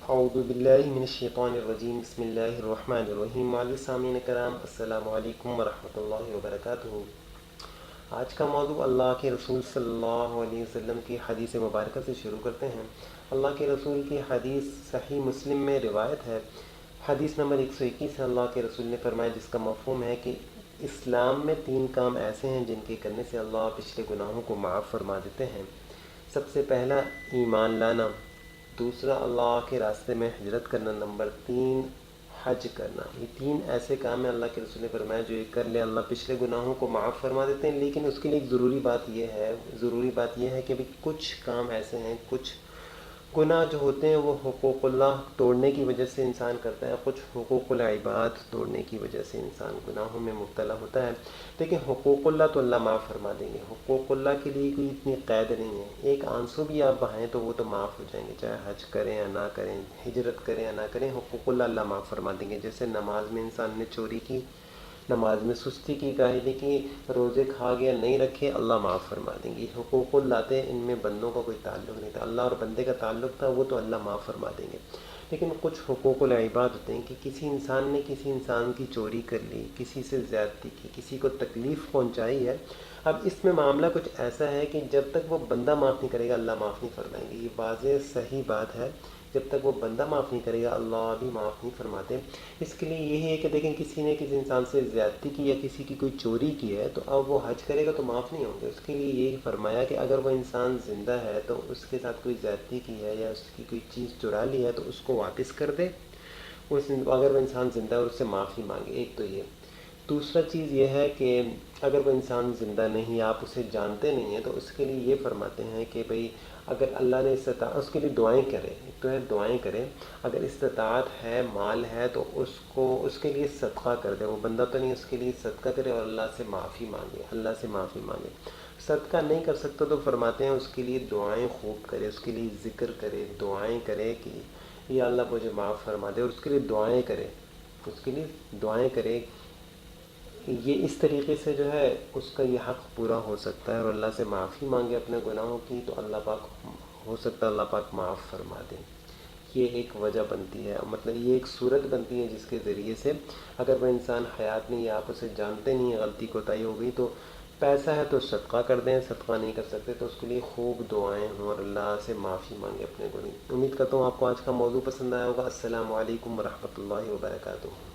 اعوذ باللہ من الشیطان الرجیم بسم اللہ الرحمن الرحیم معزز سامعین کرام السلام علیکم ورحمۃ اللہ وبرکاتہ۔ آج کا موضوع اللہ کے رسول صلی اللہ علیہ وسلم کی حدیث مبارکہ سے شروع کرتے ہیں۔ اللہ کے رسول کی حدیث صحیح مسلم میں روایت ہے، حدیث نمبر 121 ہے۔ اللہ کے رسول نے فرمایا، جس کا مفہوم ہے کہ اسلام میں 3 کام ایسے ہیں جن کے کرنے سے اللہ پچھلے گناہوں کو معاف فرما دیتے ہیں۔ سب سے پہلا ایمان لانا، دوسرا اللہ کے راستے میں ہجرت کرنا، نمبر 3 حج کرنا۔ یہ 3 ایسے کام ہیں اللہ کے رسول نے فرمایا جو یہ کر لے اللہ پچھلے گناہوں کو معاف فرما دیتے ہیں۔ لیکن اس کے لیے ایک ضروری بات یہ ہے کہ بھی کچھ کام ایسے ہیں، کچھ گناہ جو ہوتے ہیں وہ حقوق اللہ توڑنے کی وجہ سے انسان کرتا ہے، کچھ حقوق العباد توڑنے کی وجہ سے انسان گناہوں میں مبتلا ہوتا ہے۔ لیکن حقوق اللہ تو اللہ معاف فرما دیں گے، حقوق اللہ کے لیے کوئی اتنی قید نہیں ہے، ایک آنسو بھی آپ بہائیں تو وہ تو معاف ہو جائیں گے، چاہے حج کریں یا نہ کریں، ہجرت کریں یا نہ کریں، حقوق اللہ معاف فرما دیں گے۔ جیسے نماز میں انسان نے چوری کی، نماز میں سستی کی، کاہلی کی، روزے کھا گیا نہیں رکھے، اللہ معاف فرما دیں گے۔ یہ حقوق اللہ تھے، ان میں بندوں کا کوئی تعلق نہیں تھا، اللہ اور بندے کا تعلق تھا، وہ تو اللہ معاف فرما دیں گے۔ لیکن کچھ حقوق العباد ہوتے ہیں کہ کسی انسان نے کسی انسان کی چوری کر لی، کسی سے زیادتی کی، کسی کو تکلیف پہنچائی ہے۔ اب اس میں معاملہ کچھ ایسا ہے کہ جب تک وہ بندہ معاف نہیں کرے گا اللہ معاف نہیں فرمائیں گے، یہ واضح صحیح بات ہے۔ جب تک وہ بندہ معاف نہیں کرے گا اللہ بھی معاف نہیں فرماتے۔ اس کے لیے یہی ہے کہ دیکھیں کسی نے کسی انسان سے زیادتی کی یا کسی کی کوئی چوری کی ہے تو اب وہ حج کرے گا تو معاف نہیں ہوں گے۔ اس کے لیے یہی فرمایا کہ اگر وہ انسان زندہ ہے تو اس کے ساتھ کوئی زیادتی کی ہے یا اس کی کوئی چیز چرا لی ہے تو اس کو واپس کر دے، اگر وہ انسان زندہ ہے اور اس سے معافی مانگے۔ ایک تو یہ، دوسرا چیز یہ ہے کہ اگر وہ انسان زندہ نہیں، آپ اسے جانتے نہیں ہیں، تو اس کے لیے یہ فرماتے ہیں کہ بھئی اگر اللہ نے اس کے لیے دعائیں کرے، ایک تو ہے دعائیں کرے، اگر استطاعت ہے، مال ہے تو اس کے لیے صدقہ کر دے، وہ بندہ تو نہیں، اس کے لیے صدقہ کرے اور اللہ سے معافی مانگے۔ صدقہ نہیں کر سکتا تو فرماتے ہیں اس کے لیے دعائیں خوب کرے، اس کے لیے ذکر کرے، دعائیں کرے کہ یا اللہ مجھے معاف فرما دے، اور اس کے لیے دعائیں کرے۔ یہ اس طریقے سے جو ہے اس کا یہ حق پورا ہو سکتا ہے، اور اللہ سے معافی مانگے اپنے گناہوں کی تو اللہ پاک ہو سکتا ہے اللہ پاک معاف فرما دیں۔ یہ ایک وجہ بنتی ہے، مطلب یہ ایک صورت بنتی ہے جس کے ذریعے سے اگر وہ انسان حیات نہیں ہے، آپ اسے جانتے نہیں ہیں، غلطی کوتاہی ہو گئی تو پیسہ ہے تو صدقہ کر دیں، صدقہ نہیں کر سکتے تو اس کے لیے خوب دعائیں ہوں اور اللہ سے معافی مانگے اپنے گناہ۔ امید کرتا ہوں آپ کو آج کا موضوع پسند آیا ہوگا۔ السلام علیکم ورحمۃ اللہ وبرکاتہ۔